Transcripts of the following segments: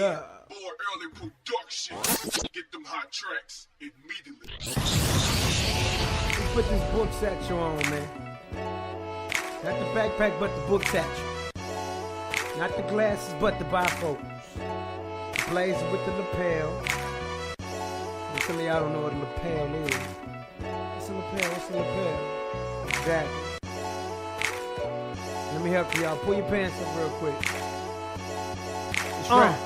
love. More early production. Get them hot tracks immediately. Let's put this book satchel on, man. Not the backpack, but the book satchel. Not the glasses, but the bifocals. The blazer with the lapel. And some of y'all don't know what a lapel is. What's a lapel? What's a lapel? Exactly. Let me help y'all. Pull your pants up real quick. It's right.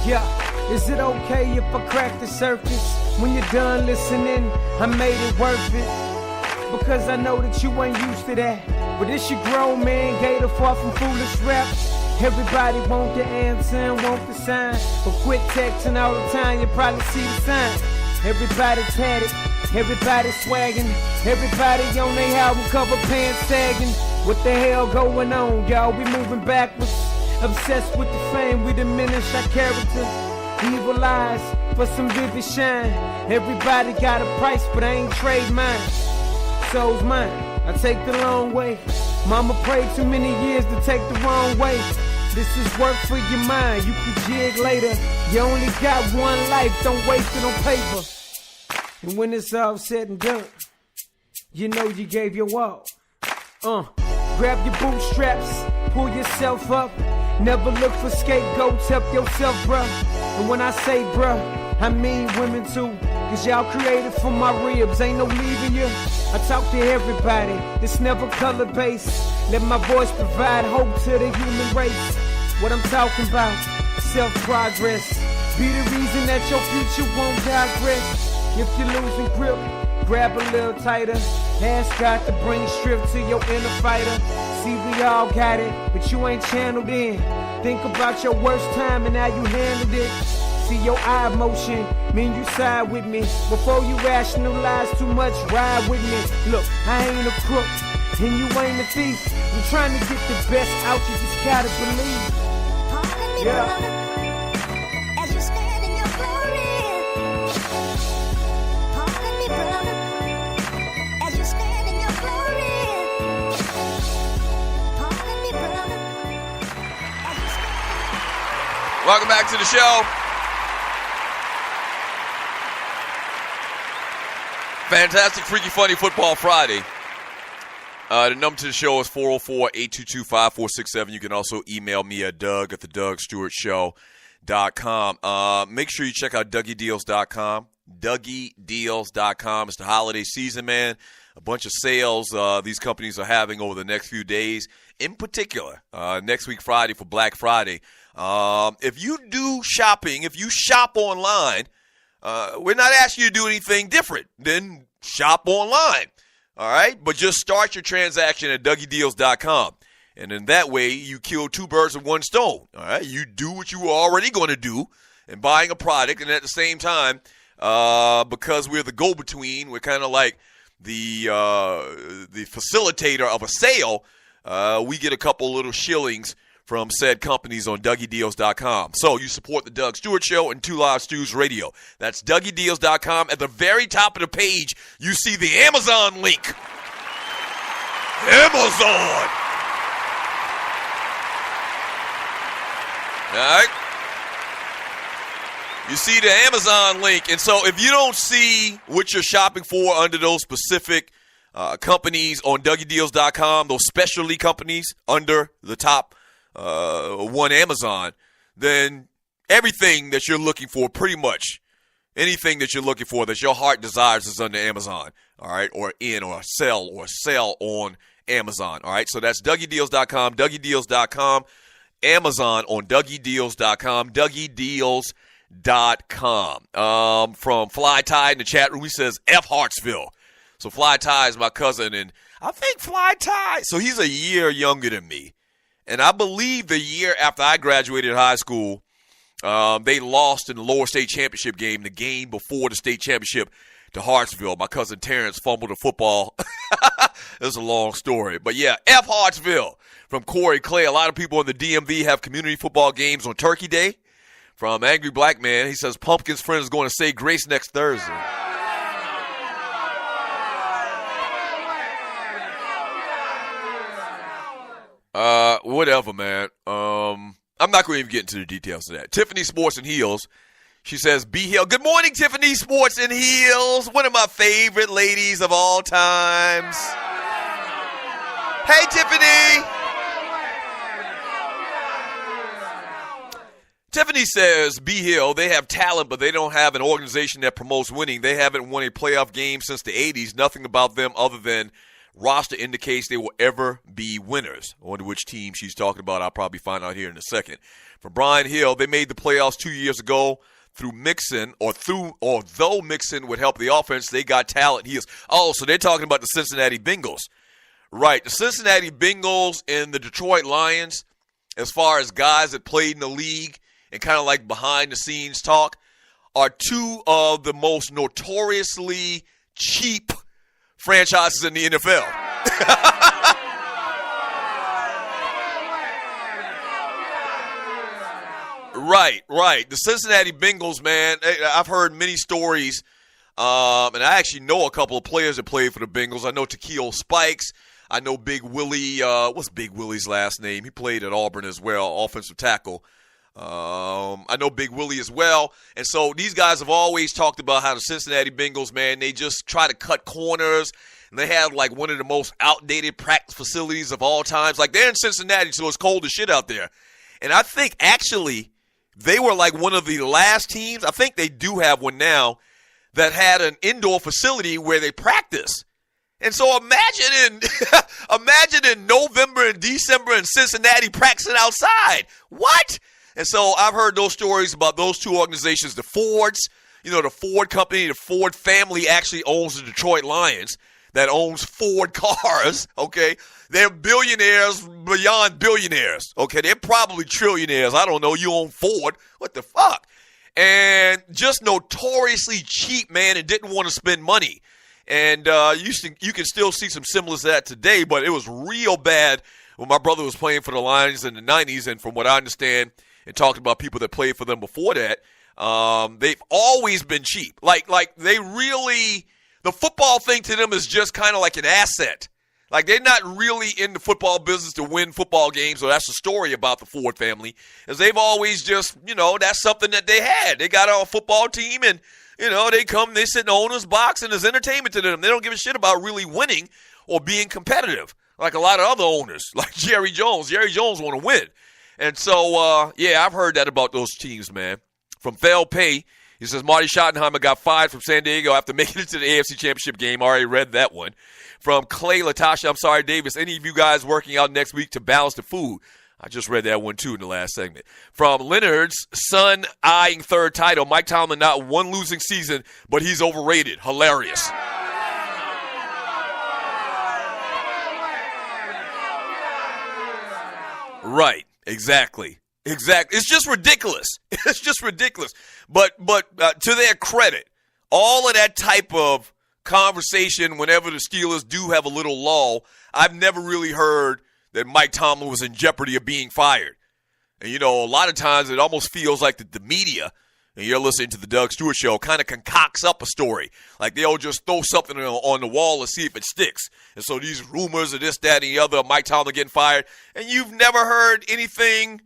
Yeah. Is it okay if I crack the surface? When you're done listening, I made it worth it. Because I know that you ain't used to that. But it's your grown man, gator far from foolish rap. Everybody want the answer and want the sign. But quit texting all the time, you probably see the sign. Everybody tatted, everybody swagging. Everybody on their album cover, pants sagging. What the hell going on, y'all? We moving backwards. Obsessed with the fame, we diminish our character. Evil eyes for some vivid shine. Everybody got a price, but I ain't trade mine. Soul's mine, I take the long way. Mama prayed too many years to take the wrong way. This is work for your mind, you can jig later. You only got one life, don't waste it on paper. And when it's all said and done, you know you gave your all. Grab your bootstraps, pull yourself up. Never look for scapegoats, help yourself, bruh. And when I say bruh, I mean women too. Cause y'all created from my ribs, ain't no leaving you. I talk to everybody, it's never color-based. Let my voice provide hope to the human race. What I'm talking about, self-progress. Be the reason that your future won't digress. If you're losing grip, grab a little tighter. Ask God to bring strength to your inner fighter. See, we all got it, but you ain't channeled in. Think about your worst time and how you handled it. See your eye motion, mean you side with me. Before you rationalize too much, ride with me. Look, I ain't a crook, and you ain't a thief. I'm trying to get the best out, you just gotta believe. Pardon me, brother, as you stand in your glory. Pardon me, brother, as you stand in your glory. Pardon me, brother, as you stand. Welcome back to the show. Fantastic, freaky, funny Football Friday. The number to the show is 404-822-5467. You can also email me at Doug at thedougstewartshow.com. Make sure you check out DougieDeals.com. DougieDeals.com. It's the holiday season, man. A bunch of sales these companies are having over the next few days. In particular, next week Friday for Black Friday. If you do shopping, if you shop online, we're not asking you to do anything different than shop online, all right? But just start your transaction at DougieDeals.com. And in that way, you kill two birds with one stone, all right? You do what you were already going to do in buying a product, and at the same time, because we're the go-between, we're kind of like the facilitator of a sale, we get a couple little shillings from said companies on DougieDeals.com. So you support the Doug Stewart Show and Two Live Stews Radio. That's DougieDeals.com. At the very top of the page, you see the Amazon link. Amazon. All right. You see the Amazon link. And so if you don't see what you're shopping for under those specific companies on DougieDeals.com, those specialty companies under the top one Amazon, then everything that you're looking for, pretty much anything that you're looking for that your heart desires is under Amazon, all right, or sell on Amazon, all right? So that's DougieDeals.com, DougieDeals.com, Amazon on DougieDeals.com, DougieDeals.com. From Fly Ty in the chat room, he says F Hartsville. So Fly Ty is my cousin, and I think Fly Ty, so he's a year younger than me. And I believe the year after I graduated high school, they lost in the lower state championship game, the game before the state championship, to Hartsville. My cousin Terrence fumbled a football. It's a long story. But, yeah, F. Hartsville from Corey Clay. A lot of people in the DMV have community football games on Turkey Day. From Angry Black Man, he says Pumpkin's friend is going to say grace next Thursday. Whatever, man. I'm not going to even get into the details of that. Tiffany Sports and Heels. She says, B Hill. Good morning, Tiffany Sports and Heels. One of my favorite ladies of all times. Hey, Tiffany. Tiffany says, B Hill, they have talent, but they don't have an organization that promotes winning. They haven't won a playoff game since the 80s. Nothing about them other than roster indicates they will ever be winners. I wonder which team she's talking about. I'll probably find out here in a second. For Brian Hill, they made the playoffs 2 years ago through Mixon, although Mixon would help the offense, they got talent. So they're talking about the Cincinnati Bengals. Right, the Cincinnati Bengals and the Detroit Lions, as far as guys that played in the league and kind of like behind-the-scenes talk, are two of the most notoriously cheap franchises in the NFL. Right. The Cincinnati Bengals, man, I've heard many stories, and I actually know a couple of players that played for the Bengals. I know Takeo Spikes. I know Big Willie. What's Big Willie's last name? He played at Auburn as well, offensive tackle. I know Big Willie as well. And so these guys have always talked about how the Cincinnati Bengals, man, they just try to cut corners. And they have like one of the most outdated practice facilities of all times. Like they're in Cincinnati, so it's cold as shit out there. And I think actually they were like one of the last teams, I think they do have one now, that had an indoor facility where they practice. And so imagine in November and December in Cincinnati practicing outside. What? And so I've heard those stories about those two organizations, the Fords. You know, the Ford company, the Ford family actually owns the Detroit Lions that owns Ford cars, okay? They're billionaires beyond billionaires, okay? They're probably trillionaires. I don't know. You own Ford. What the fuck? And just notoriously cheap, man, and didn't want to spend money. And you can still see some semblance of that today, but it was real bad when my brother was playing for the Lions in the 90s. And from what I understand and talked about people that played for them before that, they've always been cheap. Like they really, the football thing to them is just kind of like an asset. Like they're not really in the football business to win football games. So that's the story about the Ford family, is they've always just, that's something that they had. They got a football team and, they come, they sit in the owner's box, and there's entertainment to them. They don't give a shit about really winning or being competitive like a lot of other owners, like Jerry Jones. Jerry Jones want to win. And so, I've heard that about those teams, man. From Thel Pay, he says, Marty Schottenheimer got fired from San Diego after making it to the AFC Championship game. I already read that one. From Clay Latasha, I'm sorry, Davis, any of you guys working out next week to balance the food? I just read that one, too, in the last segment. From Leonard's son eyeing third title, Mike Tomlin, not one losing season, but he's overrated. Hilarious. Right, exactly. It's just ridiculous. It's just ridiculous. But to their credit, all of that type of conversation whenever the Steelers do have a little lull, I've never really heard that Mike Tomlin was in jeopardy of being fired. And, a lot of times it almost feels like the media, and you're listening to the Doug Stewart Show, kind of concocts up a story. Like they'll just throw something on the wall and see if it sticks. And so these rumors of this, that, and the other, Mike Tomlin getting fired, and you've never heard anything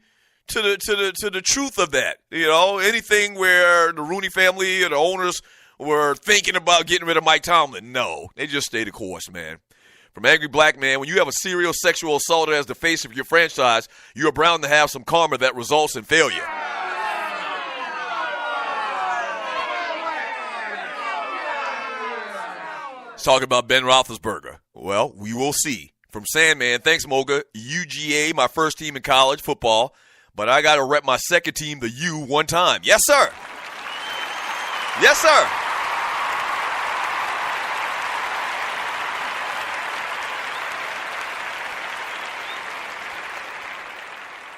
to the truth of that. Anything where the Rooney family or the owners were thinking about getting rid of Mike Tomlin. No, they just stay the course, man. From Angry Black Man, when you have a serial sexual assaulter as the face of your franchise, you are bound to have some karma that results in failure. Let's talk about Ben Roethlisberger. Well, we will see. From Sandman, thanks, Moga. UGA, my first team in college football, but I got to rep my second team, the U, one time. Yes, sir. Yes, sir.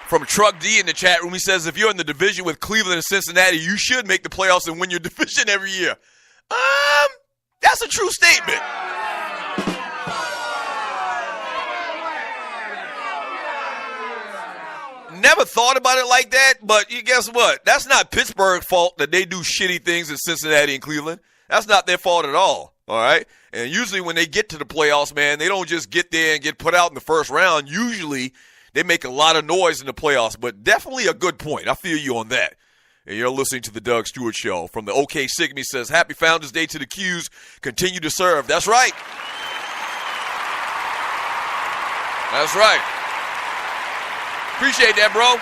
From Truck D in the chat room, he says, if you're in the division with Cleveland and Cincinnati, you should make the playoffs and win your division every year. That's a true statement. Never thought about it like that, but you guess what? That's not Pittsburgh's fault that they do shitty things in Cincinnati and Cleveland. That's not their fault at all right? And usually when they get to the playoffs, man, they don't just get there and get put out in the first round. Usually They make a lot of noise in the playoffs, but definitely a good point. I feel you on that. And you're listening to the Doug Stewart Show. From the OK Sigmy says, Happy Founders Day to the Qs. Continue to serve. That's right. That's right. Appreciate that, bro.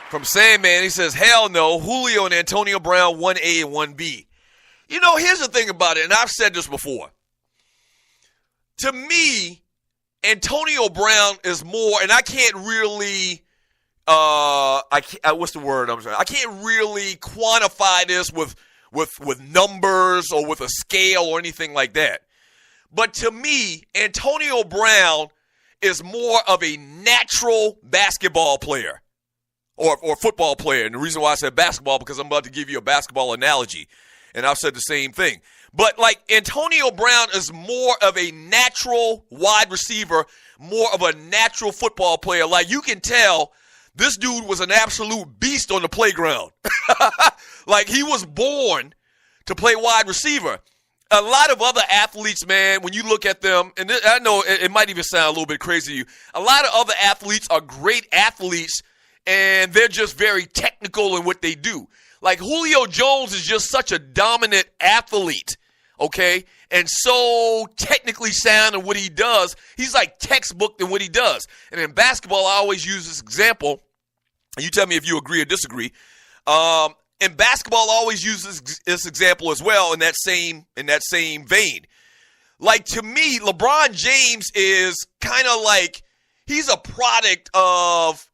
From Sandman, he says, hell no, Julio and Antonio Brown, 1A and 1B. You know, here's the thing about it, and I've said this before. To me, Antonio Brown is more, and I can't really, what's the word I'm saying? I can't really quantify this with numbers or with a scale or anything like that. But to me, Antonio Brown is more of a natural basketball player. Or football player. And the reason why I said basketball, because I'm about to give you a basketball analogy. And I've said the same thing. But, like, Antonio Brown is more of a natural wide receiver, more of a natural football player. Like, you can tell this dude was an absolute beast on the playground. Like, he was born to play wide receiver. A lot of other athletes, man, when you look at them, and I know it might even sound a little bit crazy to you, a lot of other athletes are great athletes, and they're just very technical in what they do. Like, Julio Jones is just such a dominant athlete, okay, and so technically sound in what he does. He's like textbook in what he does. And in basketball, I always use this example, and you tell me if you agree or disagree. In basketball, I always use this example as well in that same vein. Like, to me, LeBron James is kind of like, he's a product of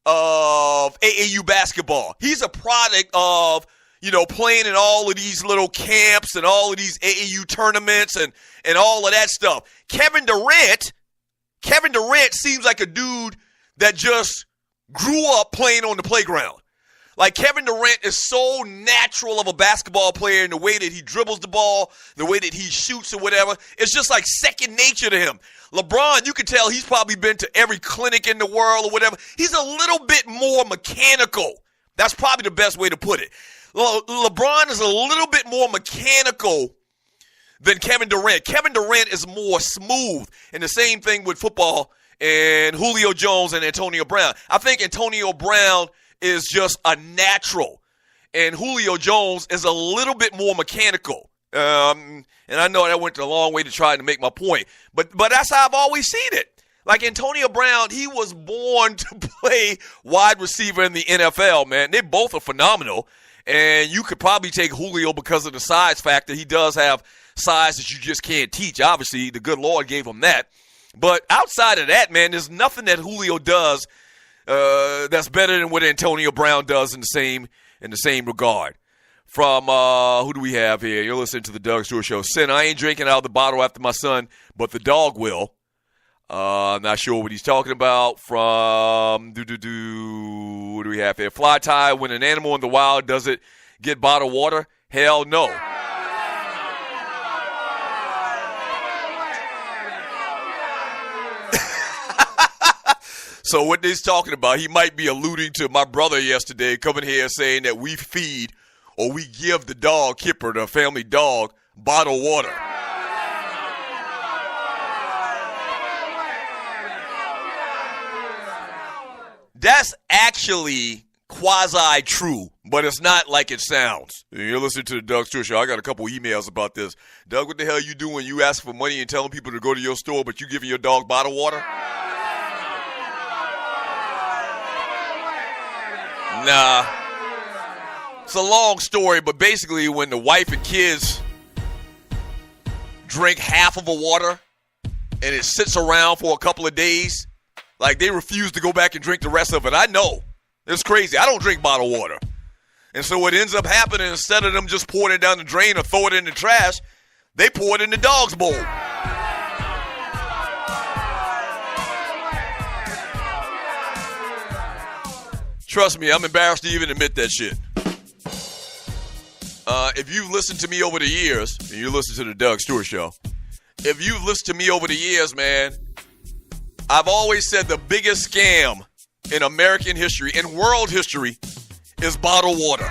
AAU basketball. He's a product of, you know, playing in all of these little camps and all of these AAU tournaments and all of that stuff. Kevin Durant seems like a dude that just grew up playing on the playground. Like, Kevin Durant is so natural of a basketball player in the way that he dribbles the ball, the way that he shoots or whatever. It's just like second nature to him. LeBron, you can tell he's probably been to every clinic in the world or whatever. He's a little bit more mechanical. That's probably the best way to put it. LeBron is a little bit more mechanical than Kevin Durant. Kevin Durant is more smooth. And the same thing with football and Julio Jones and Antonio Brown. I think Antonio Brown is just a natural, and Julio Jones is a little bit more mechanical. And I know that went a long way to try to make my point, but that's how I've always seen it. Like, Antonio Brown, he was born to play wide receiver in the NFL, man. They both are phenomenal, and you could probably take Julio because of the size factor. He does have size that you just can't teach. Obviously, the good Lord gave him that. But outside of that, man, there's nothing that Julio does that's better than what Antonio Brown does in the same regard. From who do we have here? You're listening to the Doug Stewart Show. Sin, I ain't drinking out of the bottle after my son, but the dog will. I'm not sure what he's talking about. From what do we have here? Fly tie. When an animal in the wild, does it get bottled water? Hell no. So what he's talking about, he might be alluding to my brother yesterday coming here saying that we feed or we give the dog, Kipper, the family dog, bottled water. That's actually quasi-true, but it's not like it sounds. You're listening to the Doug Stewart Show. I got a couple emails about this. Doug, what the hell you doing? You asking for money and telling people to go to your store, but you giving your dog bottled water? Nah. It's a long story, but basically when the wife and kids drink half of a water and it sits around for a couple of days, like they refuse to go back and drink the rest of it. I know. It's crazy. I don't drink bottled water. And so what ends up happening, instead of them just pouring it down the drain or throw it in the trash, they pour it in the dog's bowl. Trust me, I'm embarrassed to even admit that shit. If you've listened to me over the years, and you listen to the Doug Stewart Show, if you've listened to me over the years, man, I've always said the biggest scam in American history, in world history, is bottled water.